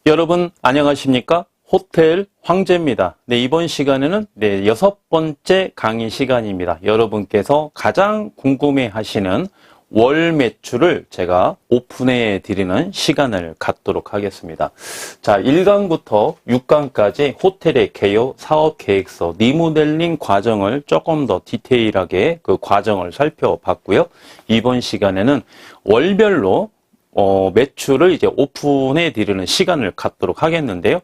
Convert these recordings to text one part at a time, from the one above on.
여러분 안녕하십니까? 호텔 황제입니다. 네, 이번 시간에는 6번째 강의 시간입니다. 여러분께서 가장 궁금해 하시는 월 매출을 제가 오픈해 드리는 시간을 갖도록 하겠습니다. 자, 1강부터 6강까지 호텔의 개요, 사업 계획서, 리모델링 과정을 조금 더 디테일하게 그 과정을 살펴봤고요. 이번 시간에는 월별로 매출을 이제 오픈해 드리는 시간을 갖도록 하겠는데요.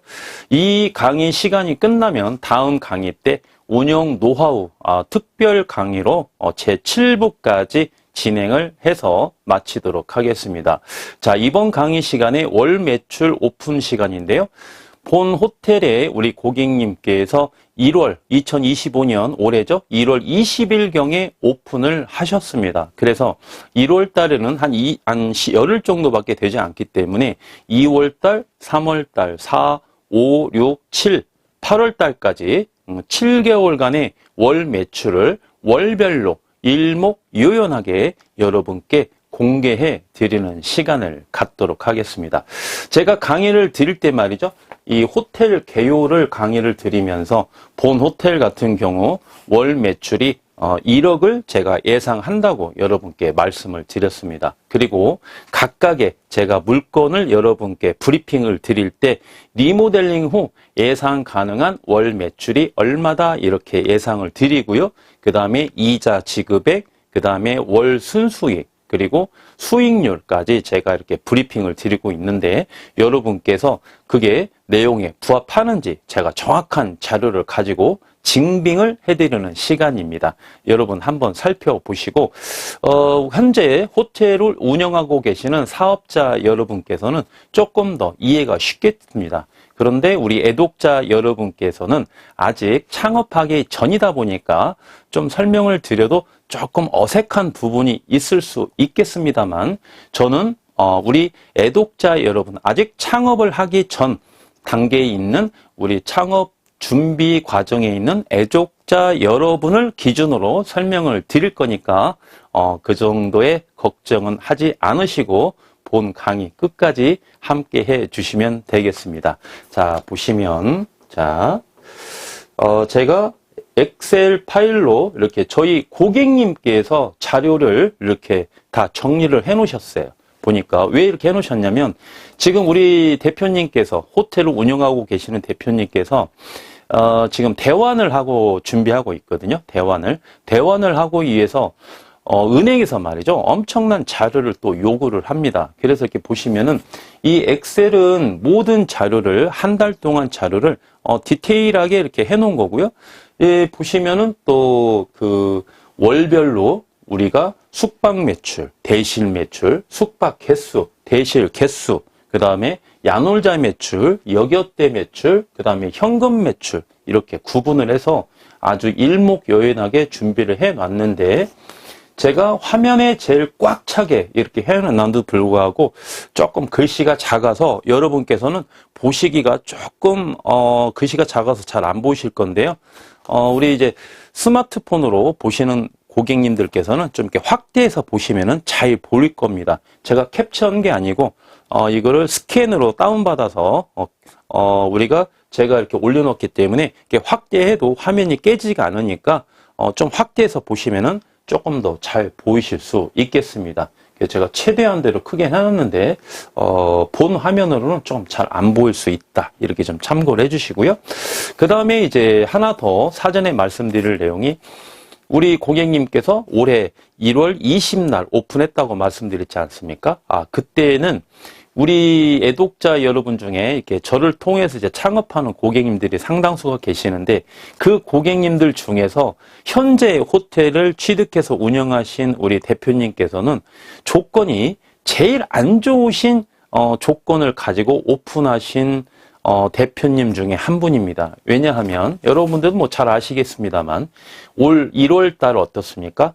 이 강의 시간이 끝나면 다음 강의 때 운영 노하우 특별 강의로 제 7부까지 진행을 해서 마치도록 하겠습니다. 자, 이번 강의 시간에 월 매출 오픈 시간인데요. 본 호텔에 우리 고객님께서 2025년 올해죠. 1월 20일경에 오픈을 하셨습니다. 그래서 1월 달에는 한 열흘 정도밖에 되지 않기 때문에 2월 달, 3월 달, 4, 5, 6, 7, 8월 달까지 7개월간의 월 매출을 월별로 일목요연하게 여러분께 공개해 드리는 시간을 갖도록 하겠습니다. 제가 강의를 드릴 때 말이죠. 이 호텔 개요를 강의를 드리면서 본 호텔 같은 경우 월 매출이 1억을 제가 예상한다고 여러분께 말씀을 드렸습니다. 그리고 각각의 제가 물건을 여러분께 브리핑을 드릴 때 리모델링 후 예상 가능한 월 매출이 얼마다 이렇게 예상을 드리고요. 그 다음에 이자 지급액, 그 다음에 월 순수익, 그리고 수익률까지 제가 이렇게 브리핑을 드리고 있는데 여러분께서 그게 내용에 부합하는지 제가 정확한 자료를 가지고 증빙을 해드리는 시간입니다. 여러분 한번 살펴보시고 현재 호텔을 운영하고 계시는 사업자 여러분께서는 조금 더 이해가 쉽겠습니다. 그런데 우리 애독자 여러분께서는 아직 창업하기 전이다 보니까 좀 설명을 드려도 조금 어색한 부분이 있을 수 있겠습니다만 저는 우리 애독자 여러분, 아직 창업을 하기 전 단계에 있는 우리 창업 준비 과정에 있는 애독자 여러분을 기준으로 설명을 드릴 거니까 그 정도의 걱정은 하지 않으시고 본 강의 끝까지 함께 해 주시면 되겠습니다. 자, 보시면 제가 엑셀 파일로 이렇게 저희 고객님께서 자료를 이렇게 다 정리를 해 놓으셨어요. 보니까 왜 이렇게 해 놓으셨냐면 지금 우리 대표님께서 호텔을 운영하고 계시는 대표님께서 지금 대환을 하고 준비하고 있거든요. 대환을 하고 위해서 은행에서 말이죠. 엄청난 자료를 또 요구를 합니다. 그래서 이렇게 보시면은 이 엑셀은 모든 자료를 한 달 동안 자료를 디테일하게 이렇게 해 놓은 거고요. 예, 보시면은 또 그 월별로 우리가 숙박 매출, 대실 매출, 숙박 개수, 대실 개수, 그 다음에 야놀자 매출, 여객대 매출, 그 다음에 현금 매출 이렇게 구분을 해서 아주 일목요연하게 준비를 해 놨는데 제가 화면에 제일 꽉 차게 이렇게 해놨는데도 불구하고 조금 글씨가 작아서 여러분께서는 보시기가 조금 글씨가 작아서 잘 안 보이실 건데요. 우리 이제 스마트폰으로 보시는 고객님들께서는 좀 이렇게 확대해서 보시면은 잘 보일 겁니다. 제가 캡처한 게 아니고 이거를 스캔으로 다운받아서 우리가 제가 이렇게 올려놓기 때문에 이렇게 확대해도 화면이 깨지지가 않으니까 좀 확대해서 보시면은 조금 더 잘 보이실 수 있겠습니다. 제가 최대한대로 크게 해놨는데 본 화면으로는 좀 잘 안 보일 수 있다. 이렇게 좀 참고를 해주시고요. 그 다음에 이제 하나 더 사전에 말씀드릴 내용이 우리 고객님께서 올해 1월 20날 오픈했다고 말씀드렸지 않습니까? 그때는 우리 애독자 여러분 중에 이렇게 저를 통해서 이제 창업하는 고객님들이 상당수가 계시는데 그 고객님들 중에서 현재 호텔을 취득해서 운영하신 우리 대표님께서는 조건이 제일 안 좋으신 조건을 가지고 오픈하신 대표님 중에 한 분입니다. 왜냐하면 여러분들도 뭐 잘 아시겠습니다만 올 1월 달 어떻습니까?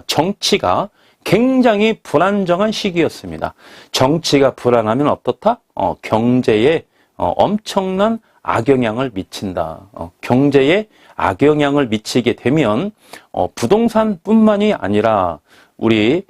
정치가 굉장히 불안정한 시기였습니다. 정치가 불안하면 어떻다? 경제에 엄청난 악영향을 미친다. 경제에 악영향을 미치게 되면 부동산뿐만이 아니라 우리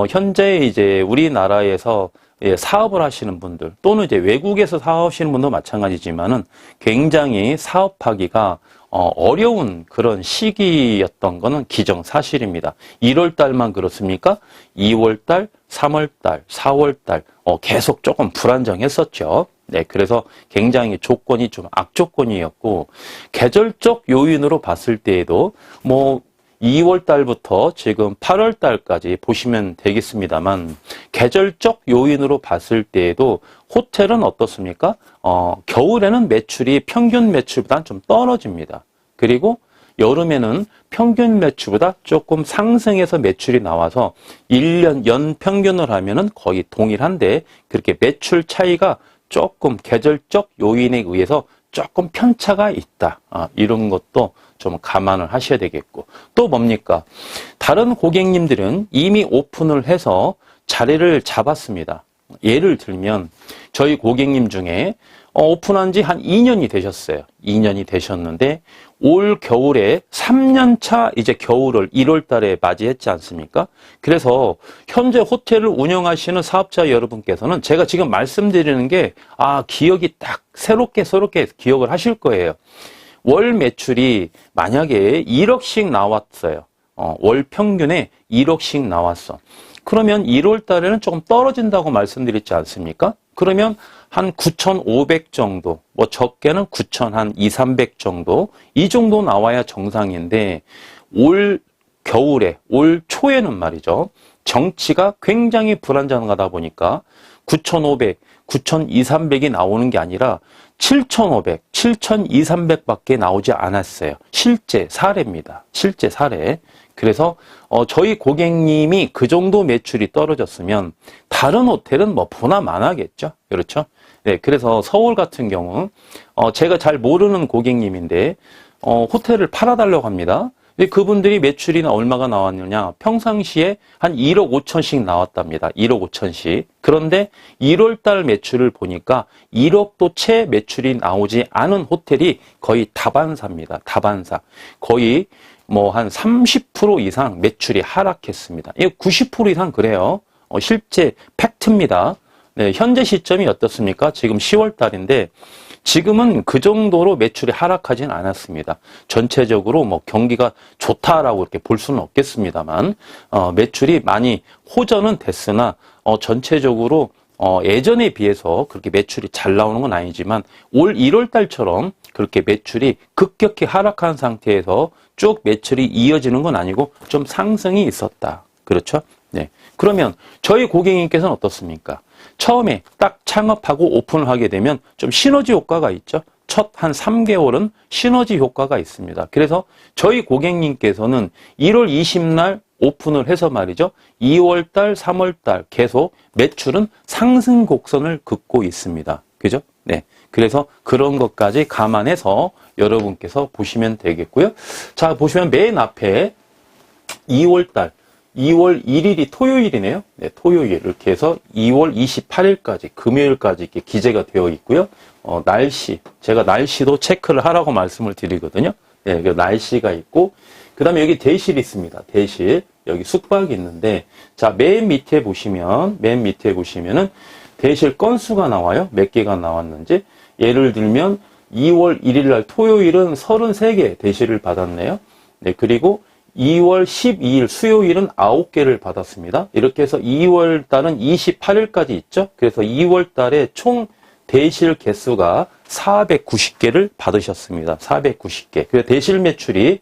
현재 이제 우리나라에서 사업을 하시는 분들 또는 이제 외국에서 사업하시는 분도 마찬가지지만은 굉장히 사업하기가 어려운 그런 시기였던 거는 기정사실입니다. 1월 달만 그렇습니까? 2월 달, 3월 달, 4월 달 계속 조금 불안정했었죠. 네, 그래서 굉장히 조건이 좀 악조건이었고 계절적 요인으로 봤을 때에도 뭐 2월 달부터 지금 8월 달까지 보시면 되겠습니다만 계절적 요인으로 봤을 때에도 호텔은 어떻습니까? 겨울에는 매출이 평균 매출보다 좀 떨어집니다. 그리고 여름에는 평균 매출보다 조금 상승해서 매출이 나와서 1년 연 평균을 하면은 거의 동일한데 그렇게 매출 차이가 조금 계절적 요인에 의해서 조금 편차가 있다. 이런 것도 좀 감안을 하셔야 되겠고 또 뭡니까? 다른 고객님들은 이미 오픈을 해서 자리를 잡았습니다. 예를 들면 저희 고객님 중에 오픈한 지 한 2년이 되셨어요. 2년이 되셨는데 올 겨울에 3년차 이제 겨울을 1월 달에 맞이했지 않습니까? 그래서 현재 호텔을 운영하시는 사업자 여러분께서는 제가 지금 말씀드리는 게 기억이 딱 새롭게 기억을 하실 거예요. 월 매출이 만약에 1억씩 나왔어요. 월 평균에 1억씩 나왔어. 그러면 1월 달에는 조금 떨어진다고 말씀드렸지 않습니까? 그러면 한 9,500 정도, 뭐 적게는 9,000, 한 2, 300 정도, 이 정도 나와야 정상인데, 올 겨울에, 올 초에는 말이죠. 정치가 굉장히 불안정하다 보니까 9,500, 9,200, 300이 나오는 게 아니라 7,500, 7,200, 300밖에 나오지 않았어요. 실제 사례입니다. 실제 사례. 그래서 저희 고객님이 그 정도 매출이 떨어졌으면 다른 호텔은 뭐 보나마나겠죠. 그렇죠? 네, 그래서 서울 같은 경우 제가 잘 모르는 고객님인데 호텔을 팔아달라고 합니다. 그분들이 매출이 얼마가 나왔느냐? 평상시에 한 1억 5천씩 나왔답니다. 1억 5천씩. 그런데 1월 달 매출을 보니까 1억도 채 매출이 나오지 않은 호텔이 거의 다반사입니다. 다반사. 거의 뭐 한 30% 이상 매출이 하락했습니다. 이거 90% 이상 그래요. 실제 팩트입니다. 네, 현재 시점이 어떻습니까? 지금 10월 달인데 지금은 그 정도로 매출이 하락하진 않았습니다. 전체적으로 뭐 경기가 좋다라고 이렇게 볼 수는 없겠습니다만 매출이 많이 호전은 됐으나 전체적으로 예전에 비해서 그렇게 매출이 잘 나오는 건 아니지만 올 1월 달처럼 그렇게 매출이 급격히 하락한 상태에서 쭉 매출이 이어지는 건 아니고 좀 상승이 있었다. 그렇죠? 네. 그러면 저희 고객님께서는 어떻습니까? 처음에 딱 창업하고 오픈을 하게 되면 좀 시너지 효과가 있죠. 첫 한 3개월은 시너지 효과가 있습니다. 그래서 저희 고객님께서는 1월 20날 오픈을 해서 말이죠. 2월달, 3월달 계속 매출은 상승 곡선을 긋고 있습니다. 그죠? 네. 그래서 그런 것까지 감안해서 여러분께서 보시면 되겠고요. 자, 보시면 맨 앞에 2월달, 2월 1일이 토요일이네요. 네, 토요일 이렇게 해서 2월 28일까지 금요일까지 이렇게 기재가 되어 있고요. 날씨, 제가 날씨도 체크를 하라고 말씀을 드리거든요. 네, 그 날씨가 있고 그 다음에 여기 대실이 있습니다. 대실. 여기 숙박이 있는데 자, 맨 밑에 보시면은 대실 건수가 나와요. 몇 개가 나왔는지. 예를 들면 2월 1일 날 토요일은 33개 대실을 받았네요. 네, 그리고 2월 12일 수요일은 9개를 받았습니다. 이렇게 해서 2월 달은 28일까지 있죠. 그래서 2월 달에 총 대실 개수가 490개를 받으셨습니다. 490개. 그래서 대실 매출이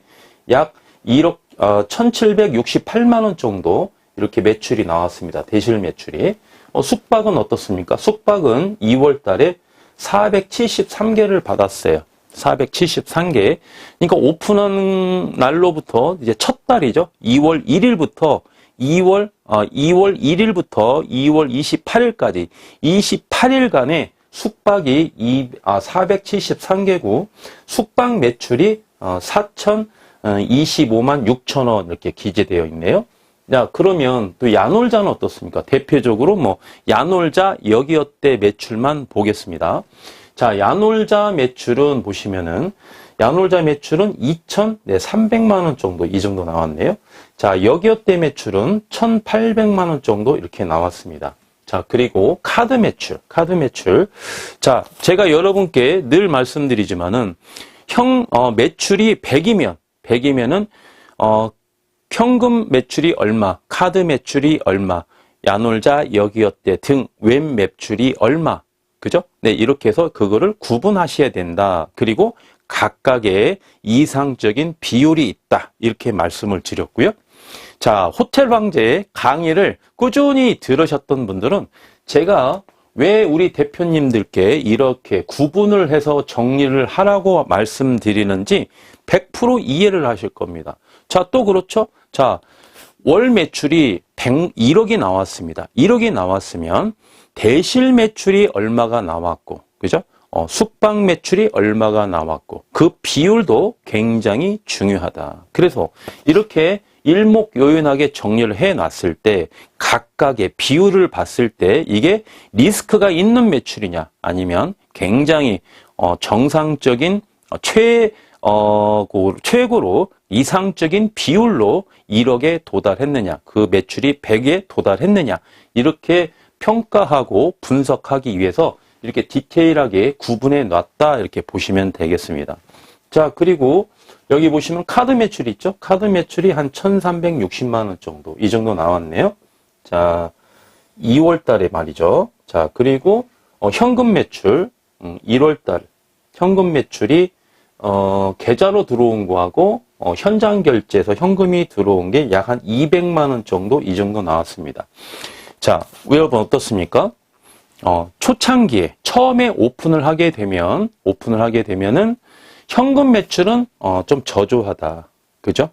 약 1억 1,768만 원 정도 이렇게 매출이 나왔습니다. 대실 매출이. 숙박은 어떻습니까? 숙박은 2월 달에 473개를 받았어요. 473개. 그러니까 오픈한 날로부터 이제 첫 달이죠. 2월 1일부터 2월 1일부터 2월 28일까지 28일간의 숙박이 473개고 숙박 매출이 4,025만 6천 원 이렇게 기재되어 있네요. 자, 그러면 또 야놀자는 어떻습니까? 대표적으로 뭐 야놀자 여기어때 매출만 보겠습니다. 자, 야놀자 매출은 보시면은 야놀자 매출은 2,300만 원 정도 이 정도 나왔네요. 자, 여기어때 매출은 1,800만 원 정도 이렇게 나왔습니다. 자, 그리고 카드 매출. 자, 제가 여러분께 늘 말씀드리지만은, 매출이 100이면은, 현금 매출이 얼마, 카드 매출이 얼마, 야놀자, 여기어때 등 웹 매출이 얼마, 그죠? 네, 이렇게 해서 그거를 구분하셔야 된다. 그리고 각각의 이상적인 비율이 있다. 이렇게 말씀을 드렸고요. 자, 호텔 황제 강의를 꾸준히 들으셨던 분들은 제가 왜 우리 대표님들께 이렇게 구분을 해서 정리를 하라고 말씀드리는지 100% 이해를 하실 겁니다. 자, 또 그렇죠? 자, 월 매출이 1억이 나왔습니다. 1억이 나왔으면 대실 매출이 얼마가 나왔고, 그죠? 숙박 매출이 얼마가 나왔고, 그 비율도 굉장히 중요하다. 그래서 이렇게 일목요연하게 정리를 해놨을 때 각각의 비율을 봤을 때 이게 리스크가 있는 매출이냐 아니면 굉장히 정상적인 최고로 이상적인 비율로 1억에 도달했느냐, 그 매출이 100에 도달했느냐, 이렇게 평가하고 분석하기 위해서 이렇게 디테일하게 구분해 놨다, 이렇게 보시면 되겠습니다. 자, 그리고 여기 보시면 카드 매출이 있죠? 카드 매출이 한 1,360만 원 정도, 이 정도 나왔네요. 자, 2월 달에 말이죠. 자, 그리고 현금 매출, 1월 달 현금 매출이 계좌로 들어온 거하고 현장 결제에서 현금이 들어온 게 약 한 200만 원 정도, 이 정도 나왔습니다. 자, 여러분 어떻습니까? 초창기에 처음에 오픈을 하게 되면은 현금 매출은 좀 저조하다. 그죠?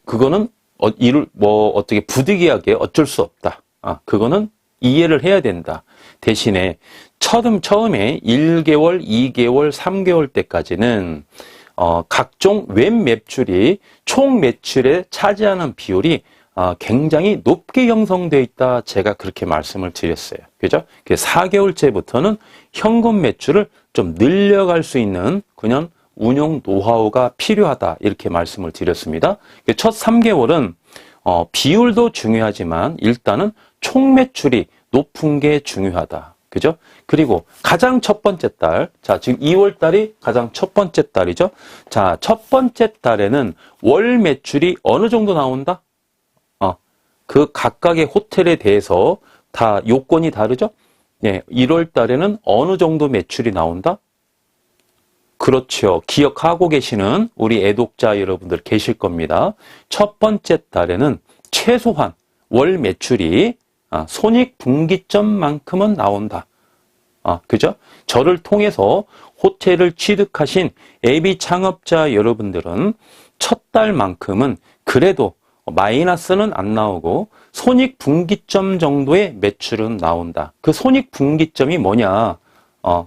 그거는 어떻게 부득이하게 어쩔 수 없다. 그거는 이해를 해야 된다. 대신에 처음에 1개월, 2개월, 3개월 때까지는 각종 웹 매출이 총 매출에 차지하는 비율이 굉장히 높게 형성되어 있다. 제가 그렇게 말씀을 드렸어요. 그죠? 4개월째부터는 현금 매출을 좀 늘려갈 수 있는 그냥 운용 노하우가 필요하다. 이렇게 말씀을 드렸습니다. 첫 3개월은 비율도 중요하지만 일단은 총 매출이 높은 게 중요하다. 그죠? 그리고 가장 첫 번째 달, 자, 지금 2월 달이 가장 첫 번째 달이죠? 자, 첫 번째 달에는 월 매출이 어느 정도 나온다? 그 각각의 호텔에 대해서 다 요건이 다르죠? 예, 1월 달에는 어느 정도 매출이 나온다? 그렇죠. 기억하고 계시는 우리 애독자 여러분들 계실 겁니다. 첫 번째 달에는 최소한 월 매출이 손익분기점만큼은 나온다. 그죠? 저를 통해서 호텔을 취득하신 예비 창업자 여러분들은 첫 달만큼은 그래도 마이너스는 안 나오고 손익분기점 정도의 매출은 나온다. 그 손익분기점이 뭐냐?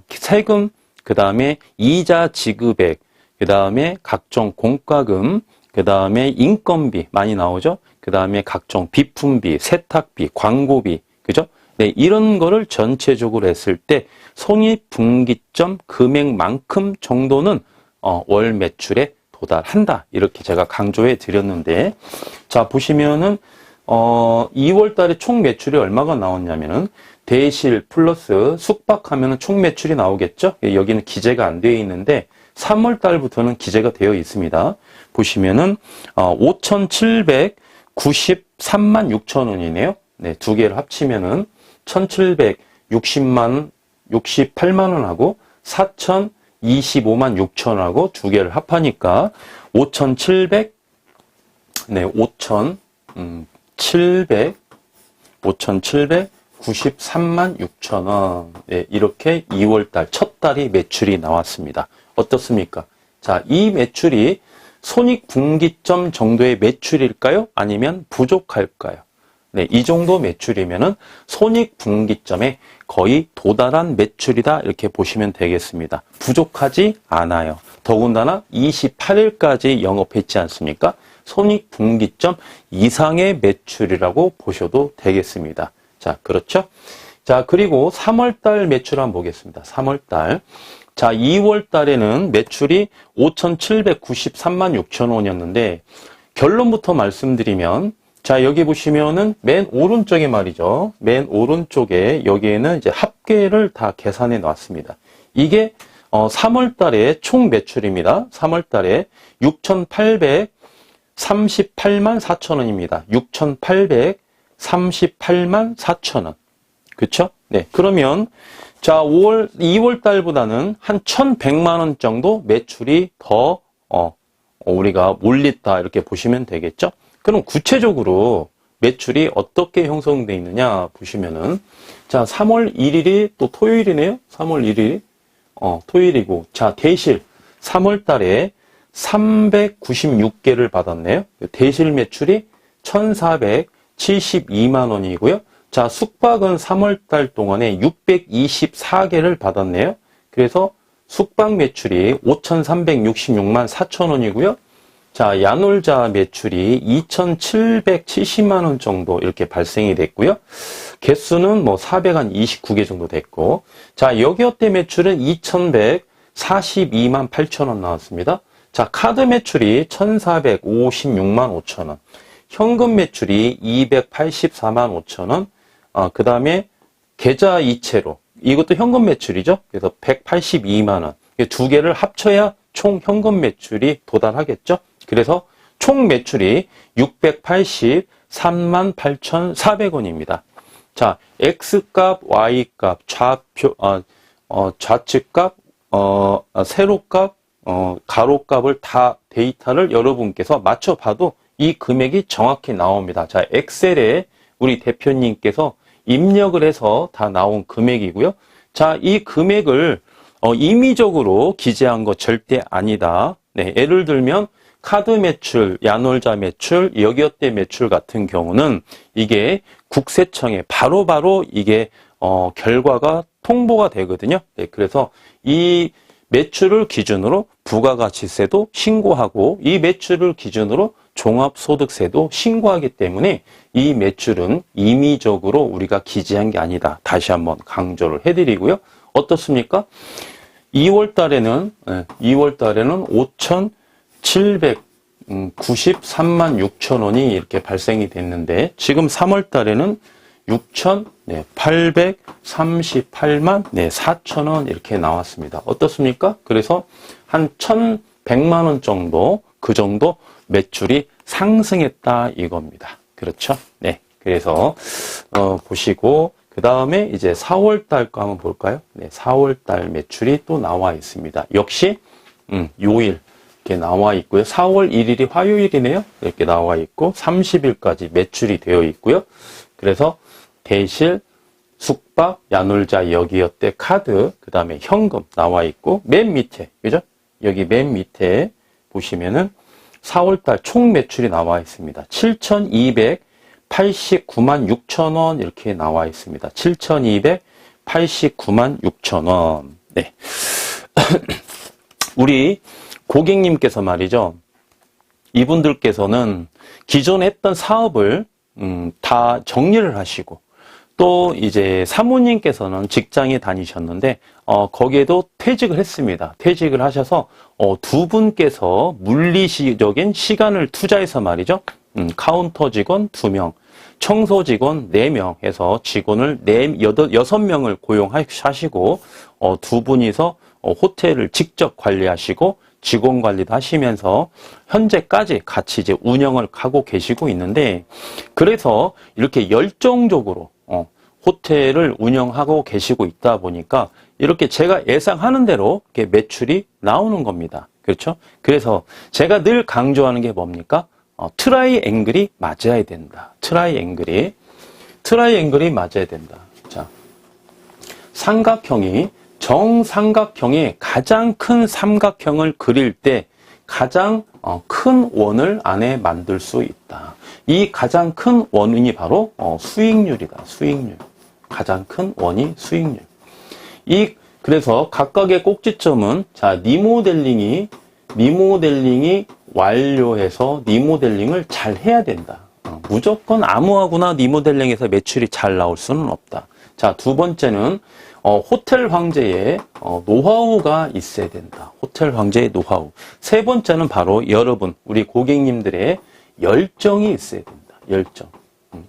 세금, 그 다음에 이자 지급액, 그 다음에 각종 공과금, 그 다음에 인건비 많이 나오죠? 그 다음에 각종 비품비, 세탁비, 광고비, 그죠? 네, 이런 거를 전체적으로 했을 때 손익분기점 금액만큼 정도는 월 매출에 도달한다. 이렇게 제가 강조해 드렸는데, 자, 보시면은, 2월 달에 총 매출이 얼마가 나왔냐면은, 대실 플러스 숙박하면은 총 매출이 나오겠죠? 여기는 기재가 안 되어 있는데, 3월 달부터는 기재가 되어 있습니다. 보시면은, 5,793만 6천 원이네요. 네, 두 개를 합치면은, 1,768만 원하고, 4,025만 6천 원하고 두 개를 합하니까 5,793만 6천 원. 네, 이렇게 2월달 첫 달이 매출이 나왔습니다. 어떻습니까? 자, 이 매출이 손익분기점 정도의 매출일까요? 아니면 부족할까요? 네, 이 정도 매출이면은 손익분기점에 거의 도달한 매출이다. 이렇게 보시면 되겠습니다. 부족하지 않아요. 더군다나 28일까지 영업했지 않습니까? 손익분기점 이상의 매출이라고 보셔도 되겠습니다. 자, 그렇죠? 자, 그리고 3월달 매출 한번 보겠습니다. 3월달. 자, 2월달에는 매출이 5,793만 6천 원이었는데 결론부터 말씀드리면 자, 여기 보시면은 맨 오른쪽에 말이죠. 맨 오른쪽에 여기에는 이제 합계를 다 계산해 놨습니다. 이게 3월 달에 총 매출입니다. 3월 달에 6,838만 4천 원입니다. 6,838만 4천 원. 그쵸? 네. 그러면 자, 2월 달보다는 한 1,100만 원 정도 매출이 더 우리가 몰렸다 이렇게 보시면 되겠죠? 그럼 구체적으로 매출이 어떻게 형성되어 있느냐 보시면은 자, 3월 1일이 또 토요일이네요. 3월 1일이 토요일이고 자, 대실 3월 달에 396개를 받았네요. 대실 매출이 1,472만 원이고요. 자, 숙박은 3월 달 동안에 624개를 받았네요. 그래서 숙박 매출이 5,366만 4천 원이고요. 자, 야놀자 매출이 2,770만 원 정도 이렇게 발생이 됐고요. 개수는 뭐 429개 정도 됐고, 자, 여기어때 매출은 2,142만 8천 원 나왔습니다. 자, 카드 매출이 1,456만 5천 원, 현금 매출이 284만 5천 원, 그 다음에 계좌 이체로, 이것도 현금 매출이죠. 그래서 182만 원, 두 개를 합쳐야 총 현금 매출이 도달하겠죠. 그래서 총 매출이 683만 8,400원입니다. 자, X값, Y값, 좌측값, 세로값, 가로값을 다 데이터를 여러분께서 맞춰봐도 이 금액이 정확히 나옵니다. 자, 엑셀에 우리 대표님께서 입력을 해서 다 나온 금액이고요. 자, 이 금액을 임의적으로 기재한 거 절대 아니다. 네, 예를 들면 카드 매출, 야놀자 매출, 여기어때 매출 같은 경우는 이게 국세청에 바로바로 이게 결과가 통보가 되거든요. 네, 그래서 이 매출을 기준으로 부가가치세도 신고하고 이 매출을 기준으로 종합소득세도 신고하기 때문에 이 매출은 임의적으로 우리가 기재한 게 아니다. 다시 한번 강조를 해드리고요. 어떻습니까? 2월 달에는 5,793만 6천 원이 이렇게 발생이 됐는데 지금 3월 달에는 6,838만 4천 원 이렇게 나왔습니다. 어떻습니까? 그래서 한 1,100만 원 정도 그 정도 매출이 상승했다 이겁니다. 그렇죠? 네. 그래서 보시고 그 다음에 이제 4월 달 거 한번 볼까요? 네, 4월 달 매출이 또 나와 있습니다. 역시 요일 이렇게 나와 있고요. 4월 1일이 화요일이네요. 이렇게 나와 있고 30일까지 매출이 되어 있고요. 그래서 대실, 숙박, 야놀자, 여기어때 카드, 그 다음에 현금 나와 있고 맨 밑에, 그죠? 여기 맨 밑에 보시면은 4월달 총 매출이 나와 있습니다. 7,289만 6천 원 이렇게 나와 있습니다. 7,289만 6천 원. 네. 우리 고객님께서 말이죠. 이분들께서는 기존에 했던 사업을 다 정리를 하시고 또 이제 사모님께서는 직장에 다니셨는데 거기에도 퇴직을 했습니다. 퇴직을 하셔서 두 분께서 물리적인 시간을 투자해서 말이죠. 카운터 직원 2명, 청소 직원 4명 해서 직원을 6명을 고용하시고 두 분이서 호텔을 직접 관리하시고 직원 관리도 하시면서 현재까지 같이 이제 운영을 하고 계시고 있는데 그래서 이렇게 열정적으로 호텔을 운영하고 계시고 있다 보니까 이렇게 제가 예상하는 대로 이렇게 매출이 나오는 겁니다. 그렇죠? 그래서 제가 늘 강조하는 게 뭡니까? 트라이앵글이 맞아야 된다. 트라이앵글이 맞아야 된다. 자, 삼각형이 정삼각형의 가장 큰 삼각형을 그릴 때 가장 큰 원을 안에 만들 수 있다. 이 가장 큰 원인이 바로 수익률이다. 수익률. 가장 큰 원이 수익률. 그래서 각각의 꼭지점은 자, 리모델링이 완료해서 리모델링을 잘 해야 된다. 무조건 아무하고나 리모델링해서 매출이 잘 나올 수는 없다. 자, 두 번째는 호텔 황제의 노하우가 있어야 된다. 호텔 황제의 노하우. 세 번째는 바로 여러분, 우리 고객님들의 열정이 있어야 된다. 열정.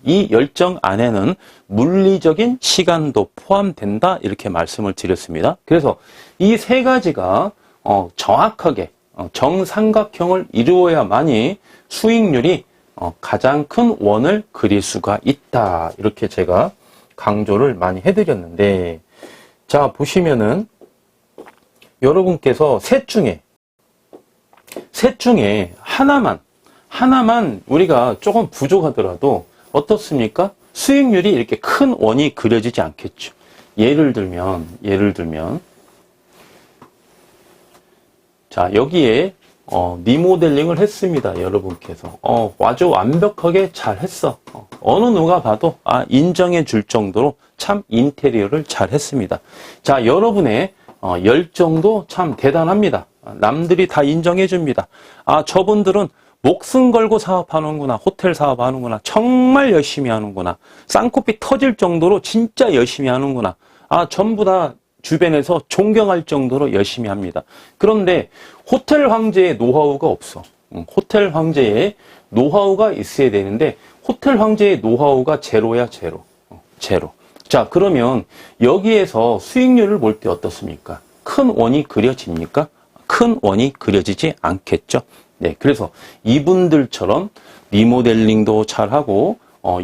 이 열정 안에는 물리적인 시간도 포함된다 이렇게 말씀을 드렸습니다. 그래서 이 세 가지가 정확하게 정삼각형을 이루어야만이 수익률이 가장 큰 원을 그릴 수가 있다 이렇게 제가 강조를 많이 해드렸는데, 자 보시면은 여러분께서 셋 중에 하나만 우리가 조금 부족하더라도 어떻습니까? 수익률이 이렇게 큰 원이 그려지지 않겠죠. 예를 들면 자 여기에 리모델링을 했습니다. 여러분께서 아주 완벽하게 잘 했어. 어느 누가 봐도 인정해 줄 정도로 참 인테리어를 잘 했습니다. 자 여러분의 열정도 참 대단합니다. 남들이 다 인정해 줍니다. 저분들은 목숨 걸고 사업하는구나, 호텔 사업하는구나, 정말 열심히 하는구나, 쌍코피 터질 정도로 진짜 열심히 하는구나, 전부 다 주변에서 존경할 정도로 열심히 합니다. 그런데 호텔 황제의 노하우가 없어. 호텔 황제의 노하우가 있어야 되는데 호텔 황제의 노하우가 제로야, 제로. 자, 그러면 여기에서 수익률을 볼 때 어떻습니까? 큰 원이 그려집니까? 큰 원이 그려지지 않겠죠. 네, 그래서 이분들처럼 리모델링도 잘하고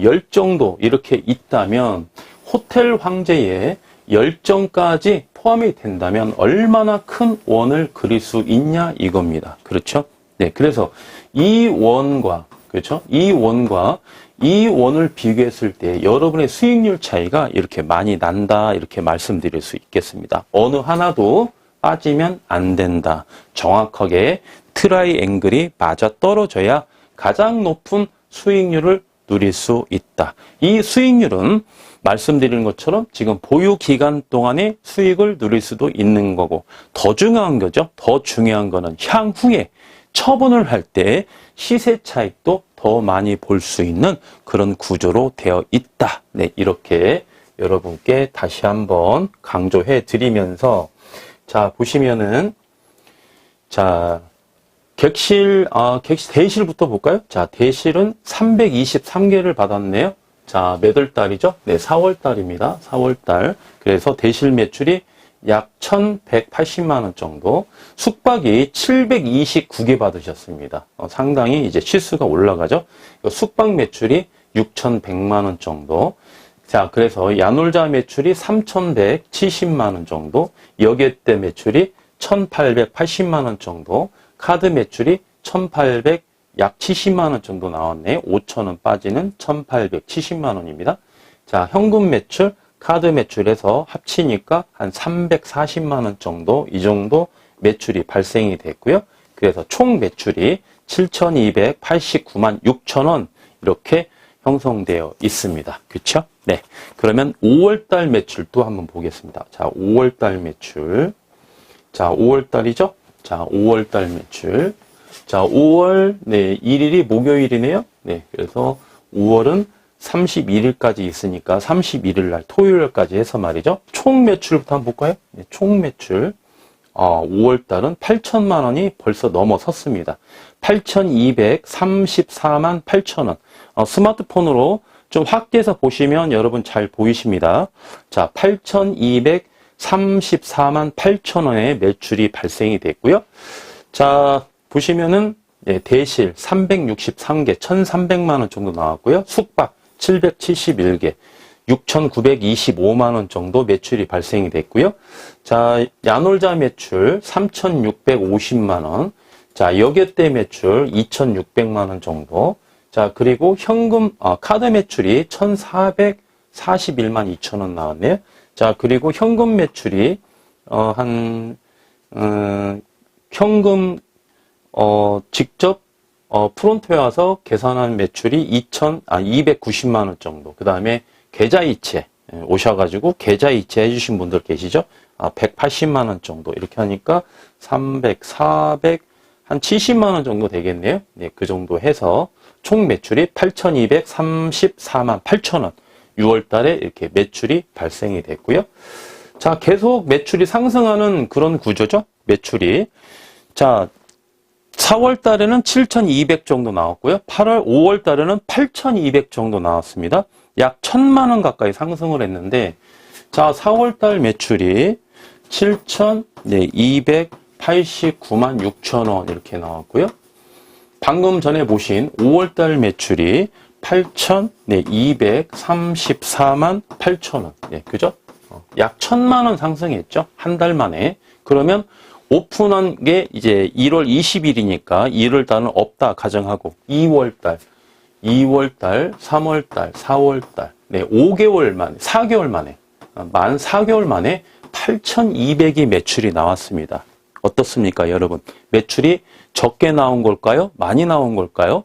열정도 이렇게 있다면 호텔 황제의 열정까지 포함이 된다면 얼마나 큰 원을 그릴 수 있냐 이겁니다. 그렇죠? 네, 그래서 이 원과 이 원을 비교했을 때 여러분의 수익률 차이가 이렇게 많이 난다 이렇게 말씀드릴 수 있겠습니다. 어느 하나도 빠지면 안 된다. 정확하게 트라이앵글이 맞아 떨어져야 가장 높은 수익률을 누릴 수 있다. 이 수익률은 말씀드리는 것처럼 지금 보유 기간 동안의 수익을 누릴 수도 있는 거고, 더 중요한 거죠. 더 중요한 거는 향후에 처분을 할 때 시세 차익도 더 많이 볼 수 있는 그런 구조로 되어 있다. 네, 이렇게 여러분께 다시 한번 강조해 드리면서, 자, 보시면은, 자, 대실부터 볼까요? 자, 대실은 323개를 받았네요. 자, 몇 월 달이죠? 네, 4월 달입니다. 4월 달. 그래서 대실 매출이 약 1,180만원 정도. 숙박이 729개 받으셨습니다. 상당히 이제 치수가 올라가죠? 숙박 매출이 6,100만원 정도. 자, 그래서 야놀자 매출이 3,170만원 정도. 여객대 매출이 1,880만원 정도. 카드 매출이 1,800, 약 70만원 정도 나왔네요. 5,000원 빠지는 1,870만원입니다. 자, 현금 매출, 카드 매출에서 합치니까 한 340만원 정도, 이 정도 매출이 발생이 됐고요. 그래서 총 매출이 7,289만 6천원 이렇게 형성되어 있습니다. 그렇죠? 네. 그러면 5월달 매출도 한번 보겠습니다. 자, 5월달 매출. 자, 5월달이죠? 자, 5월달 매출. 자, 5월, 네, 1일이 목요일이네요. 네, 그래서 5월은 31일까지 있으니까 31일 날 토요일까지 해서 말이죠. 총 매출부터 한번 볼까요? 네, 총 매출. 5월달은 8천만 원이 벌써 넘어섰습니다. 8,234만 8천원. 스마트폰으로 좀 확대해서 보시면 여러분 잘 보이십니다. 자, 8,234만 8천원의 매출이 발생이 됐고요. 자, 보시면은 대실 363개, 1,300만원 정도 나왔고요. 숙박 771개, 6,925만원 정도 매출이 발생이 됐고요. 자, 야놀자 매출 3,650만원. 자, 여객대 매출 2,600만원 정도. 자, 그리고 현금, 카드 매출이 1,441만 2천원 나왔네요. 자, 그리고 현금 매출이, 현금, 직접, 프론트에 와서 계산한 매출이 290만원 정도. 그 다음에 계좌이체 오셔가지고 계좌이체 해주신 분들 계시죠? 180만원 정도. 이렇게 하니까 300, 400, 한 70만원 정도 되겠네요. 네, 그 정도 해서 총 매출이 8,234만 8천원. 6월 달에 이렇게 매출이 발생이 됐고요. 자, 계속 매출이 상승하는 그런 구조죠. 매출이. 자, 4월 달에는 7,200 정도 나왔고요. 5월 달에는 8,200 정도 나왔습니다. 약 1,000만 원 가까이 상승을 했는데, 자, 4월 달 매출이 7,289만 6천 원 이렇게 나왔고요. 방금 전에 보신 5월 달 매출이 8,234만 8천 원. 네, 그죠? 약 1,000만 원 상승했죠. 한 달 만에. 그러면 오픈한 게 이제 1월 20일이니까 1월 달은 없다 가정하고 2월 달, 3월 달, 4월 달. 네, 5개월 만에, 4개월 만에, 만 4개월 만에 8,200이 매출이 나왔습니다. 어떻습니까, 여러분? 매출이 적게 나온 걸까요? 많이 나온 걸까요?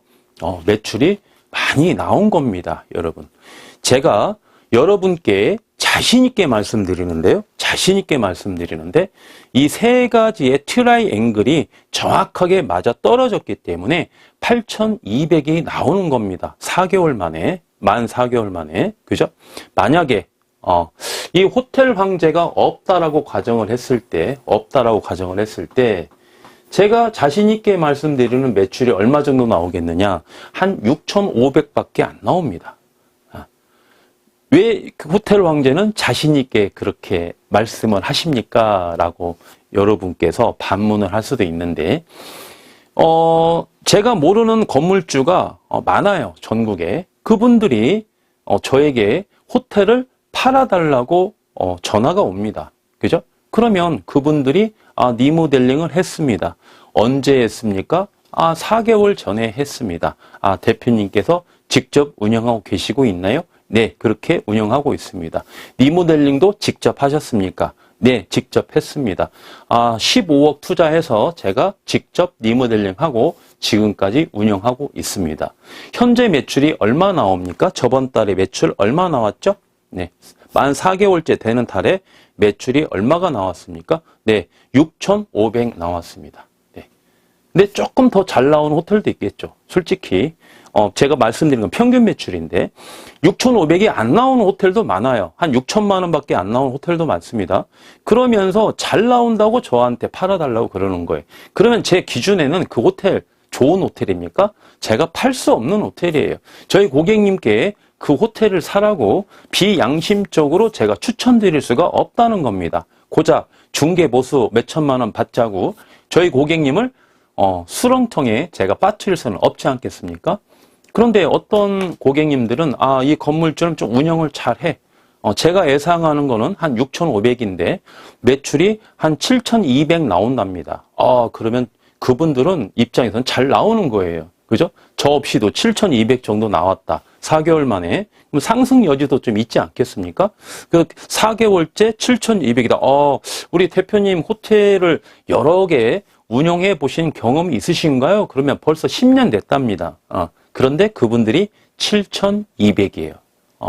매출이 많이 나온 겁니다, 여러분. 제가 여러분께 자신있게 말씀드리는데 이 세 가지의 트라이앵글이 정확하게 맞아 떨어졌기 때문에 8,200이 나오는 겁니다. 4개월 만에, 만 4개월 만에. 그죠? 만약에 이 호텔 황제가 없다라고 가정을 했을 때 제가 자신있게 말씀드리는 매출이 얼마 정도 나오겠느냐? 한 6,500밖에 안 나옵니다. 왜 그 호텔 황제는 자신있게 그렇게 말씀을 하십니까? 라고 여러분께서 반문을 할 수도 있는데, 제가 모르는 건물주가 많아요, 전국에. 그분들이 저에게 호텔을 팔아달라고 전화가 옵니다. 그죠? 그러면 그분들이 리모델링을 했습니다. 언제 했습니까? 4개월 전에 했습니다. 대표님께서 직접 운영하고 계시고 있나요? 네, 그렇게 운영하고 있습니다. 리모델링도 직접 하셨습니까? 네, 직접 했습니다. 15억 투자해서 제가 직접 리모델링하고 지금까지 운영하고 있습니다. 현재 매출이 얼마 나옵니까? 저번 달에 매출 얼마 나왔죠? 네, 만 4개월째 되는 달에 매출이 얼마가 나왔습니까? 네, 6,500 나왔습니다. 네. 근데 조금 더 잘 나오는 호텔도 있겠죠. 솔직히 제가 말씀드린 건 평균 매출인데 6,500이 안 나오는 호텔도 많아요. 한 6천만 원밖에 안 나오는 호텔도 많습니다. 그러면서 잘 나온다고 저한테 팔아달라고 그러는 거예요. 그러면 제 기준에는 그 호텔 좋은 호텔입니까? 제가 팔 수 없는 호텔이에요. 저희 고객님께 그 호텔을 사라고 비양심적으로 제가 추천드릴 수가 없다는 겁니다. 고작 중개보수 몇 천만 원 받자고 저희 고객님을 수렁텅에 제가 빠뜨릴 수는 없지 않겠습니까? 그런데 어떤 고객님들은 이 건물주는 좀 운영을 잘해. 제가 예상하는 거는 한 6,500인데 매출이 한 7,200 나온답니다. 그러면 그분들은 입장에서는 잘 나오는 거예요. 그죠? 저 없이도 7,200 정도 나왔다. 4개월 만에. 그럼 상승 여지도 좀 있지 않겠습니까? 그 4개월째 7,200이다. 우리 대표님 호텔을 여러 개 운영해 보신 경험이 있으신가요? 그러면 벌써 10년 됐답니다. 그런데 그분들이 7,200이에요.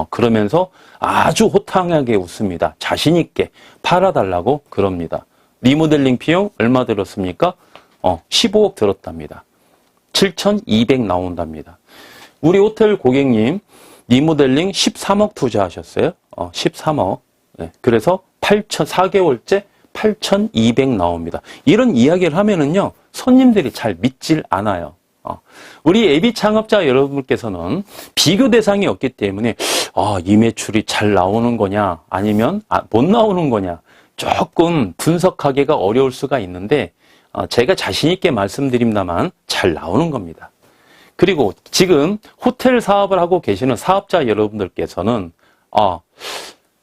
그러면서 아주 호탕하게 웃습니다. 자신있게 팔아달라고 그럽니다. 리모델링 비용 얼마 들었습니까? 15억 들었답니다. 7,200 나온답니다. 우리 호텔 고객님 리모델링 13억 투자하셨어요. 13억. 네, 그래서 4개월째 8,200 나옵니다. 이런 이야기를 하면은요, 손님들이 잘 믿질 않아요. 우리 예비 창업자 여러분께서는 비교 대상이 없기 때문에 이 매출이 잘 나오는 거냐 아니면 못 나오는 거냐 조금 분석하기가 어려울 수가 있는데 제가 자신 있게 말씀드립니다만 잘 나오는 겁니다. 그리고 지금 호텔 사업을 하고 계시는 사업자 여러분들께서는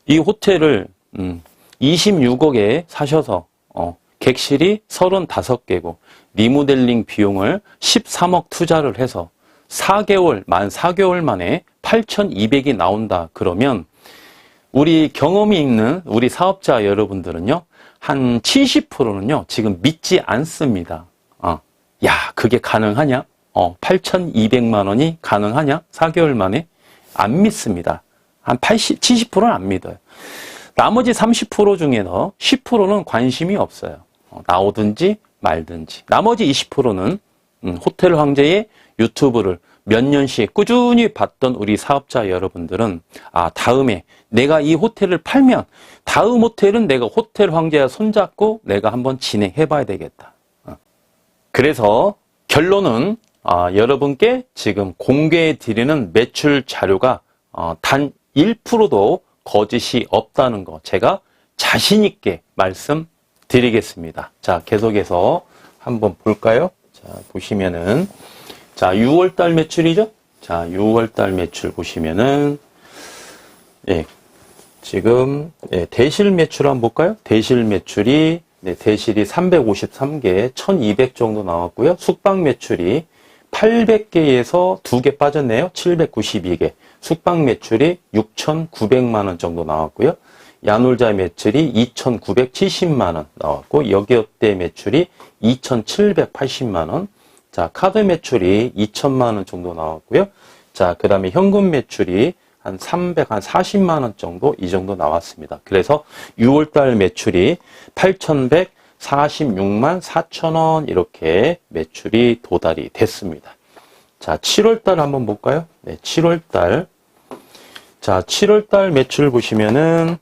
이 호텔을 26억에 사셔서 객실이 35개고 리모델링 비용을 13억 투자를 해서 만 4개월 만에 8,200이 나온다 그러면 우리 경험이 있는 우리 사업자 여러분들은요, 한 70%는요, 지금 믿지 않습니다. 그게 가능하냐? 8,200만 원이 가능하냐? 4개월 만에? 안 믿습니다. 한 70%는 안 믿어요. 나머지 30% 중에서 10%는 관심이 없어요. 나오든지 말든지. 나머지 20%는 호텔 황제의 유튜브를 몇 년씩 꾸준히 봤던 우리 사업자 여러분들은 다음에 내가 이 호텔을 팔면 다음 호텔은 내가 호텔 황제와 손잡고 내가 한번 진행해 봐야 되겠다. 그래서 결론은 여러분께 지금 공개해 드리는 매출 자료가 단 1%도 거짓이 없다는 거 제가 자신 있게 말씀드리겠습니다. 자, 계속해서 한번 볼까요? 자, 보시면은 자, 6월 달 매출이죠? 자, 6월 달 매출 보시면은 지금 대실 매출 한번 볼까요? 대실 매출이 대실이 353개, 1200 정도 나왔고요. 숙박 매출이 800개에서 2개 빠졌네요. 792개. 숙박 매출이 6,900만 원 정도 나왔고요. 야놀자 매출이 2,970만 원 나왔고, 여기어때 매출이 2,780만 원. 자, 카드 매출이 2,000만 원 정도 나왔고요. 자, 그 다음에 현금 매출이 한 40만 원 정도, 이 정도 나왔습니다. 그래서 6월달 매출이 8,146만 4천 원 이렇게 매출이 도달이 됐습니다. 자, 7월달 한번 볼까요? 네, 7월달. 자, 7월달 매출 보시면은,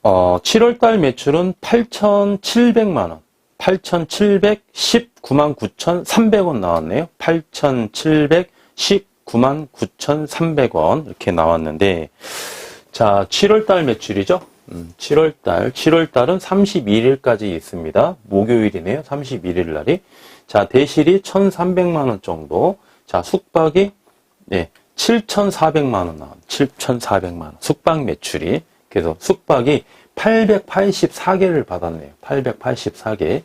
7월달 매출은 8,700만 원. 8,719만 9,300원 나왔네요. 8,719만 9,300원 이렇게 나왔는데, 자, 7월달 매출이죠. 7월달은 31일까지 있습니다. 목요일이네요. 31일 날이. 자, 대실이 1,300만 원 정도. 자, 숙박이 7,400만 원 나온. 7,400만 원. 숙박 매출이. 그래서 숙박이 884개를 받았네요. 884개.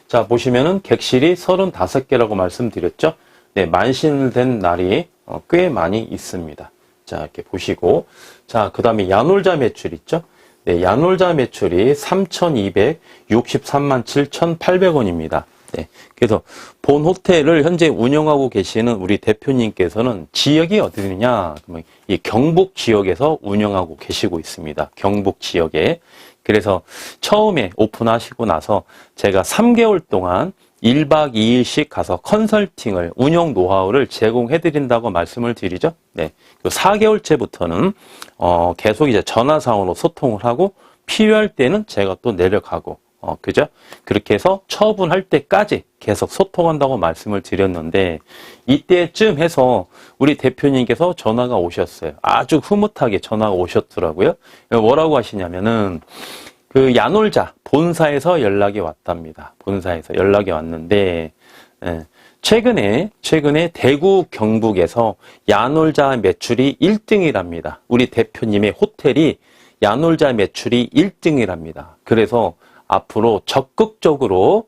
자, 보시면은 객실이 35개라고 말씀드렸죠. 네, 만신된 날이 꽤 많이 있습니다. 자, 이렇게 보시고. 자, 그 다음에 야놀자 매출 있죠? 네, 야놀자 매출이 3,263만 7,800원입니다. 네, 그래서 본 호텔을 현재 운영하고 계시는 우리 대표님께서는 지역이 어디느냐? 그러면 이 경북 지역에서 운영하고 계시고 있습니다. 경북 지역에. 그래서 처음에 오픈하시고 나서 제가 3개월 동안 1박 2일씩 가서 컨설팅을, 운영 노하우를 제공해 드린다고 말씀을 드리죠. 네. 4개월째부터는, 계속 이제 전화상으로 소통을 하고, 필요할 때는 제가 또 내려가고, 그죠? 그렇게 해서 처분할 때까지 계속 소통한다고 말씀을 드렸는데, 이때쯤 해서 우리 대표님께서 전화가 오셨어요. 아주 흐뭇하게 전화가 오셨더라고요. 뭐라고 하시냐면은, 그 야놀자 본사에서 연락이 왔답니다. 본사에서 연락이 왔는데, 최근에 대구 경북에서 야놀자 매출이 1등이랍니다. 우리 대표님의 호텔이 야놀자 매출이 1등이랍니다. 그래서 앞으로 적극적으로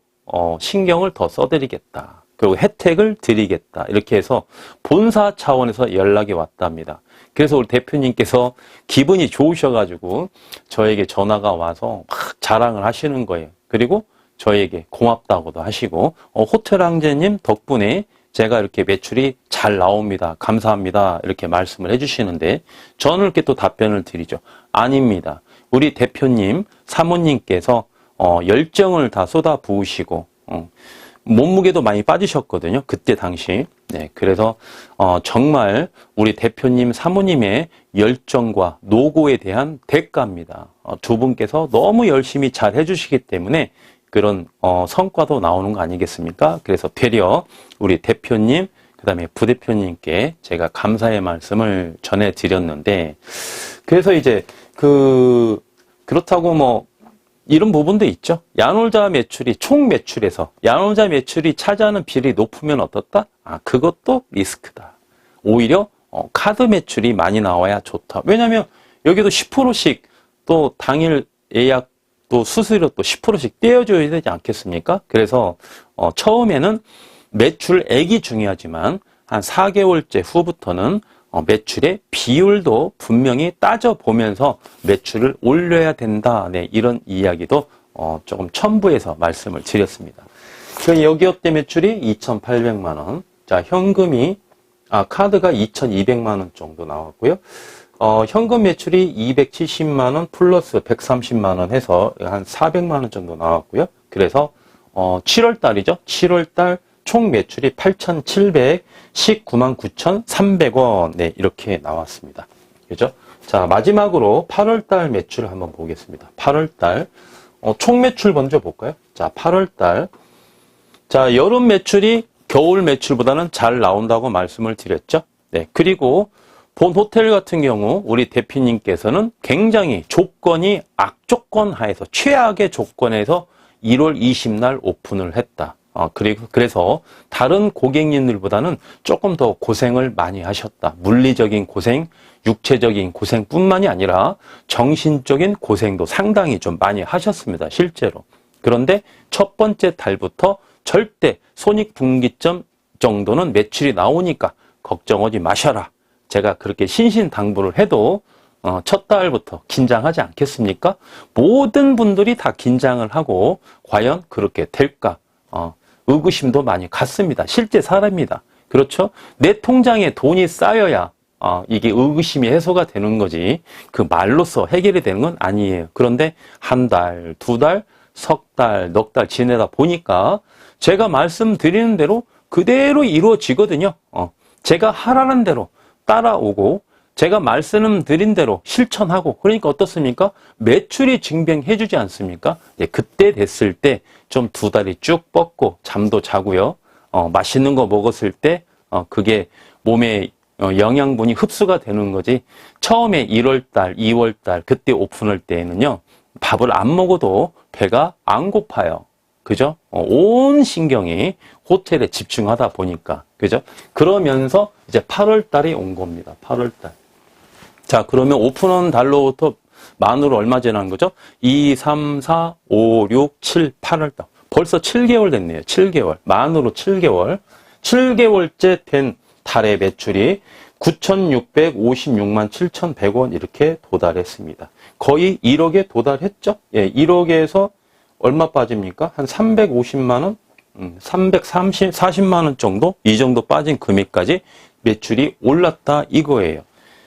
신경을 더 써드리겠다. 그리고 혜택을 드리겠다. 이렇게 해서 본사 차원에서 연락이 왔답니다. 그래서 우리 대표님께서 기분이 좋으셔가지고 저에게 전화가 와서 막 자랑을 하시는 거예요. 그리고 저에게 고맙다고도 하시고, 호텔 황제님 덕분에 제가 이렇게 매출이 잘 나옵니다. 감사합니다. 이렇게 말씀을 해주시는데, 저는 이렇게 또 답변을 드리죠. 아닙니다. 우리 대표님, 사모님께서 열정을 다 쏟아 부으시고, 몸무게도 많이 빠지셨거든요. 그때 당시. 네, 그래서 정말 우리 대표님, 사모님의 열정과 노고에 대한 대가입니다. 두 분께서 너무 열심히 잘 해주시기 때문에 그런 성과도 나오는 거 아니겠습니까? 그래서 되려 우리 대표님, 그 다음에 부대표님께 제가 감사의 말씀을 전해드렸는데, 그래서 이제 그렇다고 이런 부분도 있죠. 야놀자 매출이 총 매출에서 야놀자 매출이 차지하는 비율이 높으면 어떻다? 그것도 리스크다. 오히려 카드 매출이 많이 나와야 좋다. 왜냐하면 여기도 10%씩 또 당일 예약 또 수수료 또 10%씩 떼어줘야 되지 않겠습니까? 그래서 처음에는 매출액이 중요하지만 한 4개월째 후부터는 매출의 비율도 분명히 따져보면서 매출을 올려야 된다. 네, 이런 이야기도 조금 첨부해서 말씀을 드렸습니다. 여기어때 매출이 2,800만 원. 자, 현금이, 카드가 2,200만 원 정도 나왔고요. 현금 매출이 270만 원 플러스 130만 원 해서 한 400만 원 정도 나왔고요. 그래서 7월 달이죠. 7월 달 총 매출이 8,719만 9,300원. 네, 이렇게 나왔습니다. 그죠? 자, 마지막으로 8월 달 매출 한번 보겠습니다. 8월 달 총 매출 먼저 볼까요? 자, 8월 달 자, 여름 매출이 겨울 매출보다는 잘 나온다고 말씀을 드렸죠. 네. 그리고 본 호텔 같은 경우 우리 대표님께서는 굉장히 조건이 악조건 하에서 최악의 조건에서 1월 20날 오픈을 했다. 그래서 다른 고객님들보다는 조금 더 고생을 많이 하셨다. 물리적인 고생, 육체적인 고생뿐만이 아니라 정신적인 고생도 상당히 좀 많이 하셨습니다. 실제로. 그런데 첫 번째 달부터 절대 손익분기점 정도는 매출이 나오니까 걱정하지 마셔라. 제가 그렇게 신신당부를 해도 첫 달부터 긴장하지 않겠습니까? 모든 분들이 다 긴장을 하고 과연 그렇게 될까? 의구심도 많이 갔습니다. 실제 사례입니다. 그렇죠? 내 통장에 돈이 쌓여야 이게 의구심이 해소가 되는 거지 그 말로써 해결이 되는 건 아니에요. 그런데 한 달, 두 달, 석 달, 넉 달 지내다 보니까 제가 말씀드리는 대로 그대로 이루어지거든요. 제가 하라는 대로 따라오고 제가 말씀드린 대로 실천하고 그러니까 어떻습니까? 매출이 증명해 주지 않습니까? 그때 됐을 때 좀 두 다리 쭉 뻗고 잠도 자고요. 맛있는 거 먹었을 때 그게 몸에 영양분이 흡수가 되는 거지. 처음에 1월달, 2월달 그때 오픈할 때에는요. 밥을 안 먹어도 배가 안 고파요. 그죠? 온 신경이 호텔에 집중하다 보니까. 그죠? 그러면서 이제 8월 달이 온 겁니다. 8월 달. 자, 그러면 오픈한 달로부터 만으로 얼마 지난 거죠? 2, 3, 4, 5, 6, 7, 8월 달. 벌써 7개월 됐네요. 7개월. 만으로 7개월. 7개월째 된 달의 매출이 9,656만 7,100원 이렇게 도달했습니다. 거의 1억에 도달했죠? 예, 1억에서 얼마 빠집니까? 한 350만 원? 340만 원 정도? 이 정도 빠진 금액까지 매출이 올랐다 이거예요.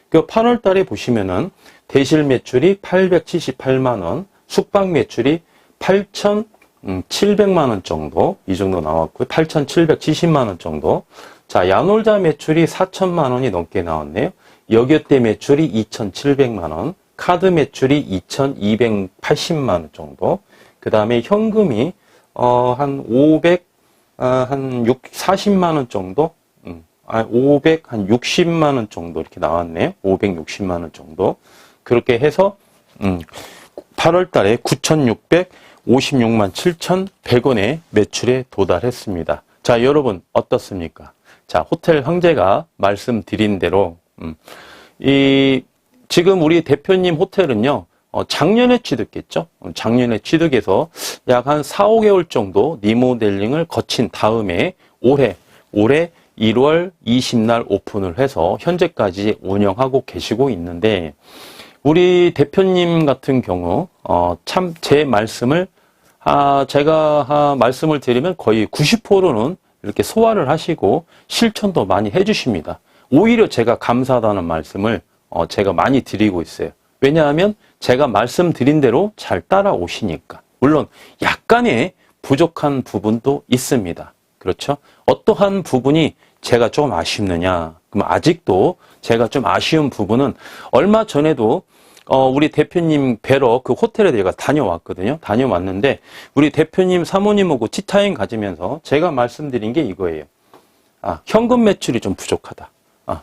그 8월 달에 보시면은 대실 매출이 878만 원, 숙박 매출이 8,700만 원 정도, 이 정도 나왔고요. 8,770만 원 정도. 자, 야놀자 매출이 4천만 원이 넘게 나왔네요. 여객대 매출이 2,700만 원, 카드 매출이 2,280만 원 정도. 그 다음에 현금이 한 40만 원 정도, 560만 원 정도 이렇게 나왔네요. 560만 원 정도. 그렇게 해서 8월 달에 9,656만 7,100원의 매출에 도달했습니다. 자, 여러분 어떻습니까? 자, 호텔 황제가 말씀드린 대로 지금 우리 대표님 호텔은요. 작년에 취득했죠. 작년에 취득해서 약 한 4, 5개월 정도 리모델링을 거친 다음에 올해 1월 20날 오픈을 해서 현재까지 운영하고 계시고 있는데 우리 대표님 같은 경우 참 제 말씀을 제가 말씀을 드리면 거의 90%는 이렇게 소화를 하시고 실천도 많이 해주십니다. 오히려 제가 감사하다는 말씀을 제가 많이 드리고 있어요. 왜냐하면 제가 말씀드린 대로 잘 따라오시니까. 물론 약간의 부족한 부분도 있습니다. 그렇죠? 어떠한 부분이 제가 좀 아쉽느냐? 그럼 아직도 제가 좀 아쉬운 부분은 얼마 전에도 우리 대표님 뵈러 그 호텔에 제가 다녀왔거든요. 다녀왔는데 우리 대표님 사모님하고 티타임 가지면서 제가 말씀드린 게 이거예요. 현금 매출이 좀 부족하다.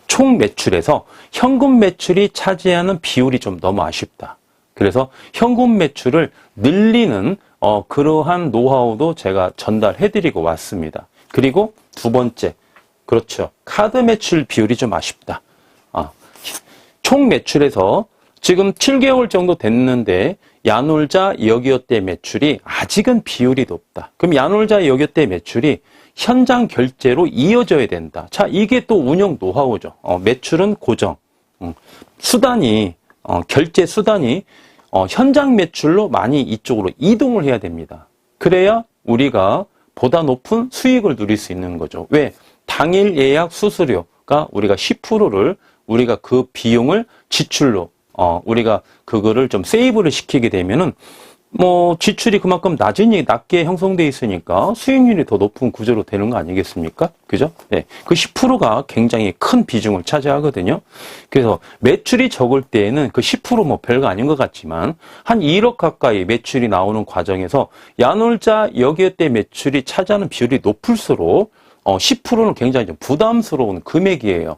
총 매출에서 현금 매출이 차지하는 비율이 좀 너무 아쉽다. 그래서 현금 매출을 늘리는 그러한 노하우도 제가 전달해드리고 왔습니다. 그리고 두 번째, 그렇죠. 카드 매출 비율이 좀 아쉽다. 총 매출에서 지금 7개월 정도 됐는데 야놀자 여기어때 매출이 아직은 비율이 높다. 그럼 야놀자 여기어때 매출이 현장 결제로 이어져야 된다. 자, 이게 또 운영 노하우죠. 매출은 고정. 수단이, 결제 수단이 현장 매출로 많이 이쪽으로 이동을 해야 됩니다. 그래야 우리가 보다 높은 수익을 누릴 수 있는 거죠. 왜? 당일 예약 수수료가 우리가 10%를 우리가 그 비용을 지출로 우리가 그거를 좀 세이브를 시키게 되면은 뭐 지출이 그만큼 낮게 형성돼 있으니까 수익률이 더 높은 구조로 되는 거 아니겠습니까? 그죠? 네. 그 10%가 굉장히 큰 비중을 차지하거든요. 그래서 매출이 적을 때에는 그 10% 별거 아닌 것 같지만 한 1억 가까이 매출이 나오는 과정에서 야놀자 여기에 매출이 차지하는 비율이 높을수록 10%는 굉장히 좀 부담스러운 금액이에요.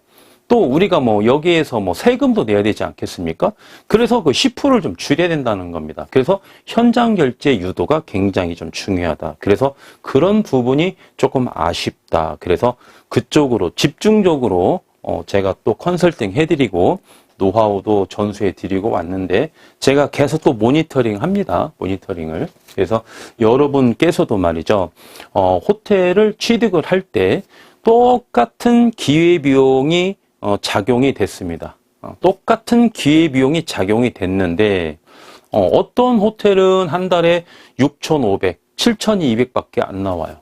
또 우리가 여기에서 세금도 내야 되지 않겠습니까? 그래서 그 10%를 좀 줄여야 된다는 겁니다. 그래서 현장 결제 유도가 굉장히 좀 중요하다. 그래서 그런 부분이 조금 아쉽다. 그래서 그쪽으로 집중적으로 제가 또 컨설팅 해드리고 노하우도 전수해드리고 왔는데 제가 계속 또 모니터링 합니다. 모니터링을. 그래서 여러분께서도 말이죠. 호텔을 취득을 할 때 똑같은 기회비용이 작용이 됐습니다. 똑같은 기회비용이 작용이 됐는데 어떤 호텔은 한 달에 6,500, 7,200밖에 안 나와요.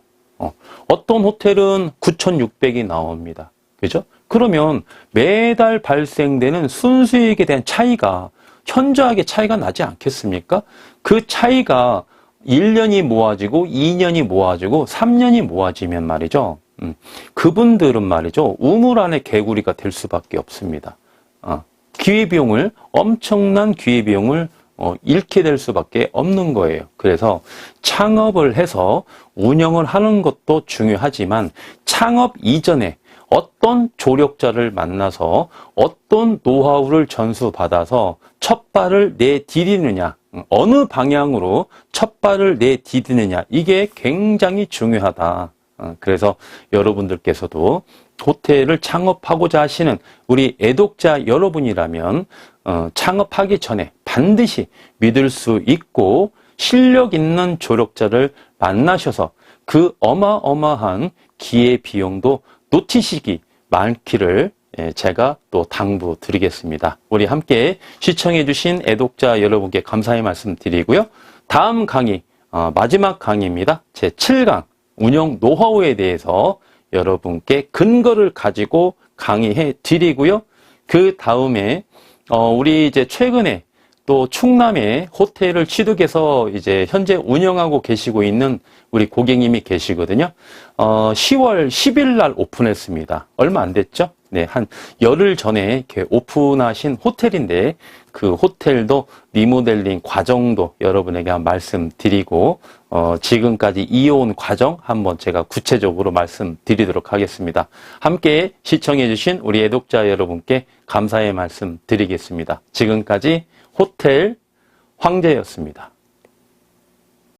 어떤 호텔은 9,600이 나옵니다. 그죠? 그러면 매달 발생되는 순수익에 대한 차이가 현저하게 차이가 나지 않겠습니까? 그 차이가 1년이 모아지고 2년이 모아지고 3년이 모아지면 말이죠. 그분들은 말이죠. 우물 안에 개구리가 될 수밖에 없습니다. 기회비용을, 엄청난 기회비용을 잃게 될 수밖에 없는 거예요. 그래서 창업을 해서 운영을 하는 것도 중요하지만 창업 이전에 어떤 조력자를 만나서 어떤 노하우를 전수받아서 첫 발을 내디디느냐, 어느 방향으로 첫 발을 내디디느냐, 이게 굉장히 중요하다. 그래서 여러분들께서도 호텔을 창업하고자 하시는 우리 애독자 여러분이라면 창업하기 전에 반드시 믿을 수 있고 실력 있는 조력자를 만나셔서 그 어마어마한 기회비용도 놓치시기 많기를 제가 또 당부드리겠습니다. 우리 함께 시청해 주신 애독자 여러분께 감사의 말씀 드리고요. 다음 강의, 마지막 강의입니다. 제7강 운영 노하우에 대해서 여러분께 근거를 가지고 강의해 드리고요. 그 다음에 우리 이제 최근에 또 충남에 호텔을 취득해서 이제 현재 운영하고 계시고 있는 우리 고객님이 계시거든요. 10월 10일 날 오픈했습니다. 얼마 안 됐죠? 네, 한 열흘 전에 이렇게 오픈하신 호텔인데 그 호텔도 리모델링 과정도 여러분에게 한 말씀드리고 지금까지 이어온 과정 한번 제가 구체적으로 말씀드리도록 하겠습니다. 함께 시청해 주신 우리 애독자 여러분께 감사의 말씀 드리겠습니다. 지금까지 호텔 황제였습니다.